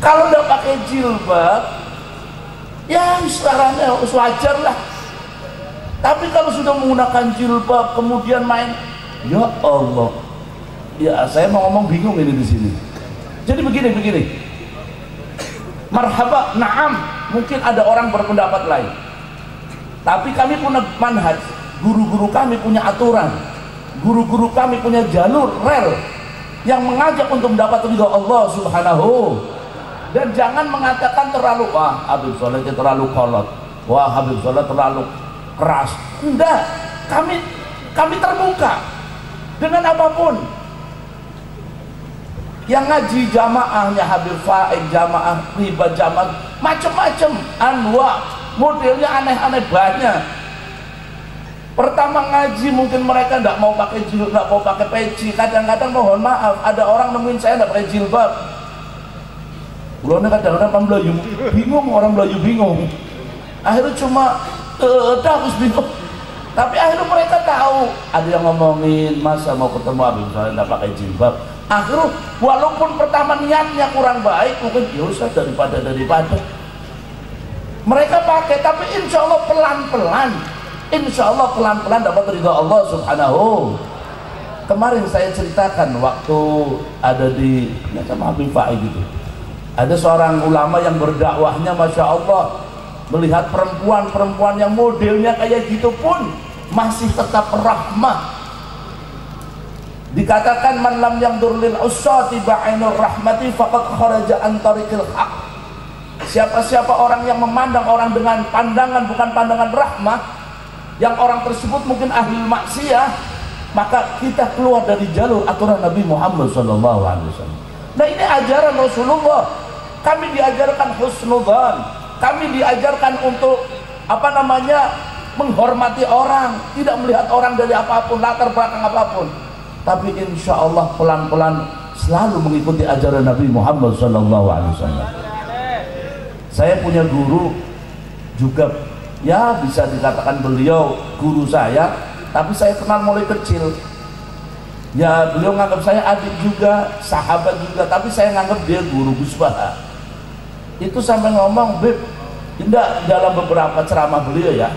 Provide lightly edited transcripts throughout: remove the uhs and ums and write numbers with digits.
Kalau nggak pakai jilbab, ya istilahnya wajar lah. Tapi kalau sudah menggunakan jilbab kemudian main, ya Allah, ya saya mau ngomong bingung ini di sini. Jadi begini, marhaba, naam, mungkin ada orang berpendapat lain. Tapi kami punya manhaj, guru-guru kami punya aturan, guru-guru kami punya jalur rel yang mengajak untuk mendapat ridha Allah Subhanahu. Dan jangan mengatakan terlalu, wah Habib Soleh terlalu kolot, wah Habib Soleh terlalu keras. Enggak, kami terbuka dengan apapun. Yang ngaji jamaahnya Habib Faik, jamaah riba, jamaah macam-macam, anwa, modelnya aneh-aneh banyak. Pertama ngaji mungkin mereka tidak mau pakai jilbab, tidak mau pakai peci. Kadang-kadang mohon maaf, ada orang nemuin saya tidak pakai jilbab. Bulannya kadang-kadang Melayu bingung, orang Melayu bingung. Akhirnya cuma harus bingung. Tapi akhirnya mereka tahu. Ada yang ngomongin, masa mau ketemu Habib Soleh tidak pakai jilbab. Akhirnya walaupun pertama niatnya kurang baik, mungkin ya usah daripada mereka pakai. Tapi insya Allah pelan-pelan, insya Allah pelan-pelan dapat ridha Allah Subhanahu. Kemarin saya ceritakan waktu ada di sama Habib Faik gitu. Ada seorang ulama yang berdakwahnya Masya Allah, melihat perempuan-perempuan yang modelnya kayak gitu pun masih tetap rahmah. Dikatakan man lam yangdur lil usati ba'inur rahmati faqad kharaja an tariqil haq. Siapa-siapa orang yang memandang orang dengan pandangan bukan pandangan rahmah, yang orang tersebut mungkin ahli maksiyah, maka kita keluar dari jalur aturan Nabi Muhammad SAW. Nah ini ajaran Rasulullah. Kami diajarkan husnudzan, kami diajarkan untuk menghormati orang, tidak melihat orang dari apapun, latar belakang apapun. Tapi insya Allah pelan-pelan selalu mengikuti ajaran Nabi Muhammad SAW. Saya punya guru juga, ya bisa dikatakan beliau guru saya, tapi saya kenal mulai kecil. Ya beliau nganggap saya adik juga, sahabat juga, tapi saya nganggap dia guru Gus Baha. Itu sampai ngomong, Beb, tidak dalam beberapa ceramah beliau ya,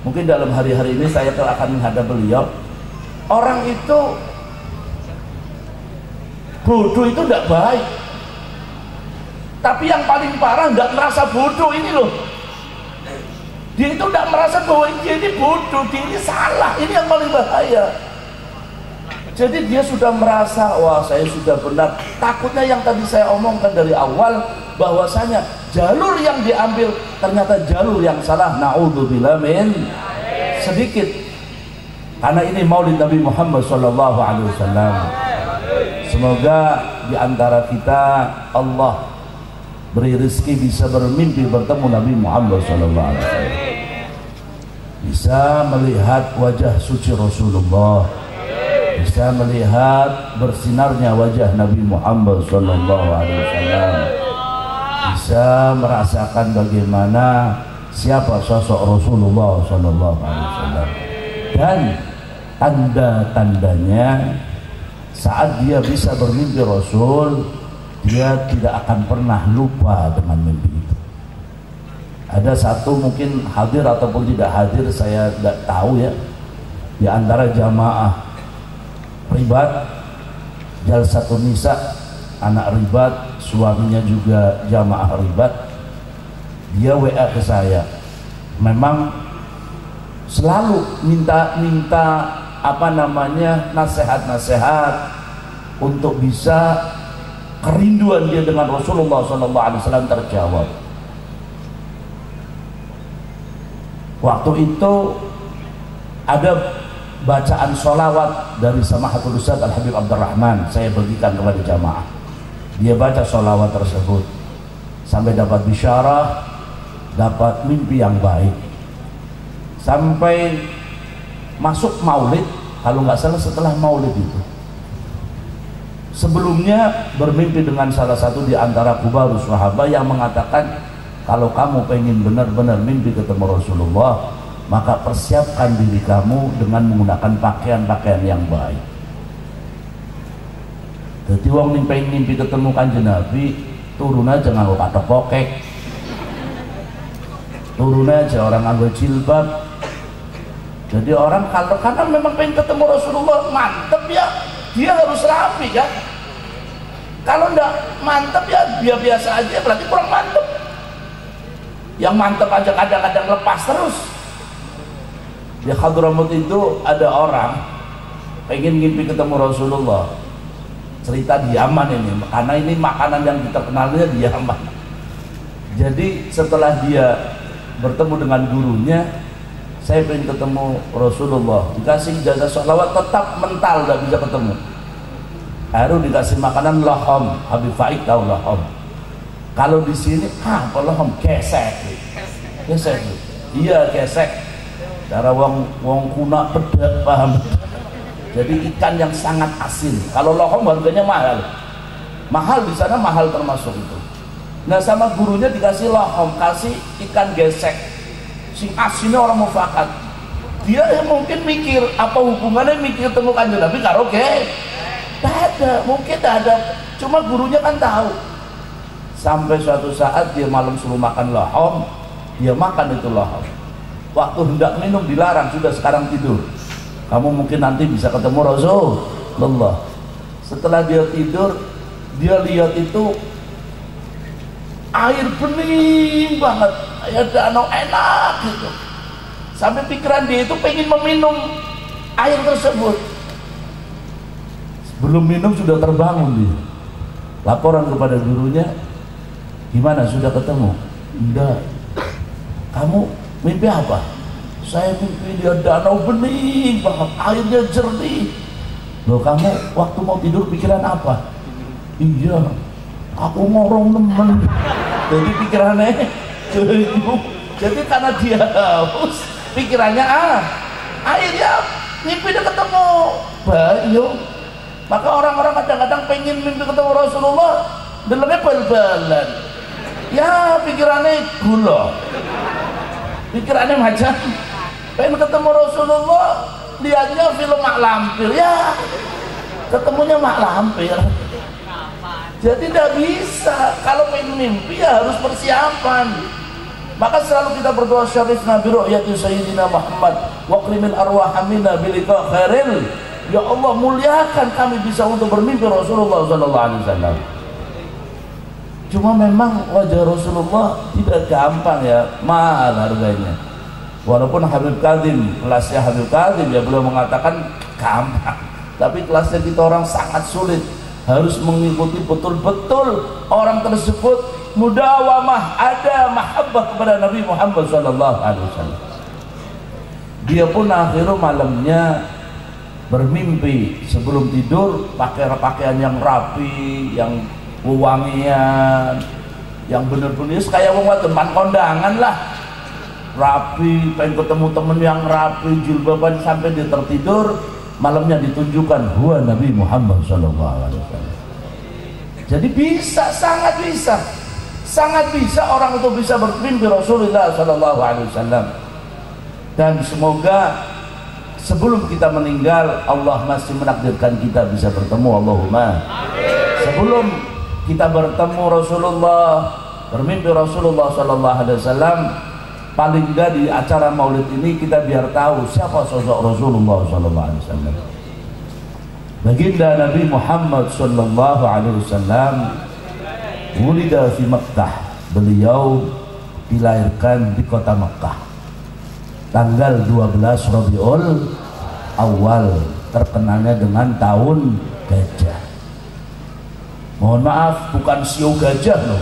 mungkin dalam hari-hari ini saya akan menghadap beliau. Orang itu bodoh itu tidak baik, tapi yang paling parah tidak merasa bodoh ini loh. Dia itu tidak merasa bahwa dia ini bodoh, dia ini salah, ini yang paling bahaya. Jadi dia sudah merasa, wah saya sudah benar. Takutnya yang tadi saya omongkan dari awal, bahwasanya jalur yang diambil ternyata jalur yang salah. Na'udzubillah min sedikit. Karena ini Maulid Nabi Muhammad SAW. Semoga diantara kita Allah beri rezeki bisa bermimpi bertemu Nabi Muhammad SAW, bisa melihat wajah suci Rasulullah, bisa melihat bersinarnya wajah Nabi Muhammad SAW, bisa merasakan bagaimana siapa sosok Rasulullah SAW. Dan tanda-tandanya saat dia bisa bermimpi Rasul, dia tidak akan pernah lupa dengan mimpi itu. Ada satu mungkin hadir ataupun tidak hadir, saya tidak tahu ya, di antara jamaah ribat Jalsatun Nisa, anak ribat, suaminya juga jamaah ribat. Dia WA ke saya, memang selalu minta nasihat-nasihat untuk bisa kerinduan dia dengan Rasulullah SAW terjawab. Waktu itu ada bacaan sholawat dari Samahatul Ustaz Al-Habib Abdurrahman, saya bagikan kepada jamaah. Dia baca sholawat tersebut sampai dapat bisyarah, dapat mimpi yang baik, sampai masuk maulid. Kalau nggak salah setelah maulid itu, sebelumnya bermimpi dengan salah satu di antara kubarus sahabat yang mengatakan, kalau kamu pengen benar-benar mimpi ketemu Rasulullah, maka persiapkan diri kamu dengan menggunakan pakaian-pakaian yang baik. Jadi wong pengen mimpi ketemu Kanjeng Nabi, turun aja nganggo kathok pokek, turun aja orang nganggo jilbab. Jadi orang kalau karena memang pengen ketemu Rasulullah mantep ya, dia harus rapi kan. Kalau enggak mantep ya dia biasa aja, berarti kurang mantep. Yang mantep aja kadang-kadang lepas terus. Di Hadramut itu ada orang pengen ngimpi ketemu Rasulullah. Cerita di Yaman ini, karena ini makanan yang terkenalnya di Yaman. Jadi setelah dia bertemu dengan gurunya, saya pengen ketemu Rasulullah, dikasih ijazah sholawat tetap mental gak bisa ketemu. Baru dikasih makanan lahom, Habib Faik tahu lahom. Kalau di sini apa lahom? Gesek, gesek. Iya gesek. Cara wong kuna pedak paham. Jadi ikan yang sangat asin. Kalau lahom harganya mahal. Mahal di sana mahal termasuk itu. Nah sama gurunya dikasih lahom, kasih ikan gesek. Sing asinnya orang mufakat. Dia mungkin mikir apa hubungannya mikir ketemu Kanjeng Nabi karo ge? Tak ada, mungkin tak ada. Cuma gurunya kan tahu. Sampai suatu saat dia malam suruh makan lahom, dia makan itu lahom. Waktu hendak minum dilarang, sudah sekarang tidur. Kamu mungkin nanti bisa ketemu Rasulullah. Setelah dia tidur, dia lihat itu air bening banget, air danau enak gitu. Sampai pikiran dia itu pengen meminum air tersebut. Belum minum sudah terbangun dia. Laporan kepada gurunya, gimana sudah ketemu? Enggak. Kamu mimpi apa? Saya mimpi dia danau bening banget, airnya jernih. Loh kamu waktu mau tidur pikiran apa? Iya, aku ngorong temen. Jadi pikirannya jadi karena dia haus pikirannya akhirnya mimpi dia ketemu Bayu. Maka orang-orang kadang-kadang pengen mimpi ketemu Rasulullah dalamnya bal-balan ya, pikirannya gula, pikirannya macam pengen ketemu Rasulullah, lihatnya film Mak Lampir ya, ketemunya Mak Lampir. Jadi tidak bisa, kalau pengen mimpi ya harus persiapan. Maka selalu kita berdoa syarifna bi ru'yati sayyidina Muhammad wa qrimil arwahamina bi liqa khairil. Ya Allah muliakan kami bisa untuk bermimpi Rasulullah sallallahu alaihi wasallam. Cuma memang wajah Rasulullah tidak gampang ya, mahal harganya. Walaupun Habib Kadzim, kelasnya Habib Kadzim ya belum mengatakan gampang, tapi kelasnya kita orang sangat sulit. Harus mengikuti betul-betul orang tersebut mudawamah, ada mahabbah kepada Nabi Muhammad SAW. Dia pun akhirnya malamnya bermimpi sebelum tidur pakai pakaian yang rapi, yang wewangian, yang bener-bener kayak wong teman kondangan lah, rapi, pengen ketemu temen yang rapi, jilbaban sampai dia tertidur. Malamnya ditunjukkan huwa Nabi Muhammad SAW. Jadi bisa, sangat bisa orang itu bisa bermimpi Rasulullah SAW. Dan semoga sebelum kita meninggal Allah masih menakdirkan kita bisa bertemu, Allahumma. Sebelum kita bertemu Rasulullah, bermimpi Rasulullah SAW, paling enggak di acara maulid ini kita biar tahu siapa sosok Rasulullah SAW. Baginda Nabi Muhammad SAW wulida fi Makkah, beliau dilahirkan di kota Makkah tanggal 12 Rabiul Awal, terkenalnya dengan tahun gajah. Mohon maaf, bukan sio gajah loh.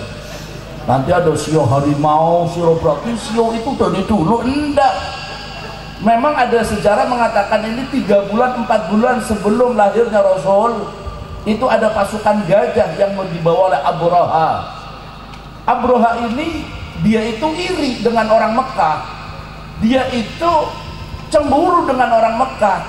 Nanti ada sio harimau, sio berarti sio itu dari dulu, enggak. Memang ada sejarah mengatakan ini 3 bulan 4 bulan sebelum lahirnya Rasul itu ada pasukan gajah yang mau dibawa oleh Abraha. Abraha ini dia itu iri dengan orang Mekah, dia itu cemburu dengan orang Mekah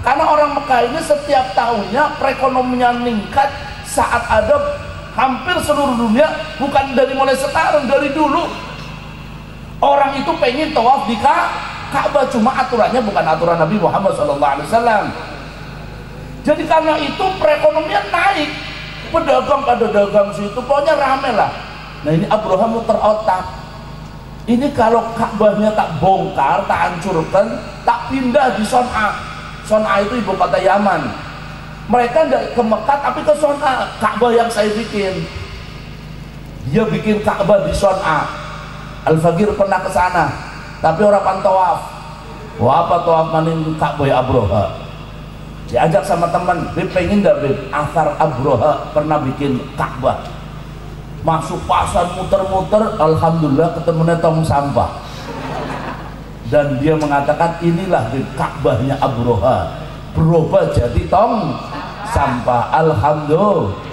karena orang Mekah ini setiap tahunnya perekonomian meningkat saat ada hampir seluruh dunia, bukan dari mulai sekarang, dari dulu orang itu pengen tawaf di Ka'bah, cuma aturannya bukan aturan Nabi Muhammad SAW. Jadi karena itu perekonomian naik, pedagang pada dagang situ, pokoknya rame lah. Nah ini Abroha muter otak, ini kalau Ka'bahnya tak bongkar, tak hancurkan, tak pindah di Son'a. Son'a itu ibu kota Yaman. Mereka tidak ke Mekah tapi ke Son'a. Ka'bah yang saya bikin, dia bikin Ka'bah di Son'a. Al-Faqir pernah ke sana tapi orang pantawaf. Wah, apa tawaf maning Ka'bah ya Abroha? Diajak sama teman, Beb pengen gak Beb asar Abroha pernah bikin Ka'bah. Masuk pasar muter-muter, alhamdulillah ketemunya tong sampah. Dan dia mengatakan inilah Beb Ka'bahnya Abroha, berubah jadi tong sampah. Alhamdulillah.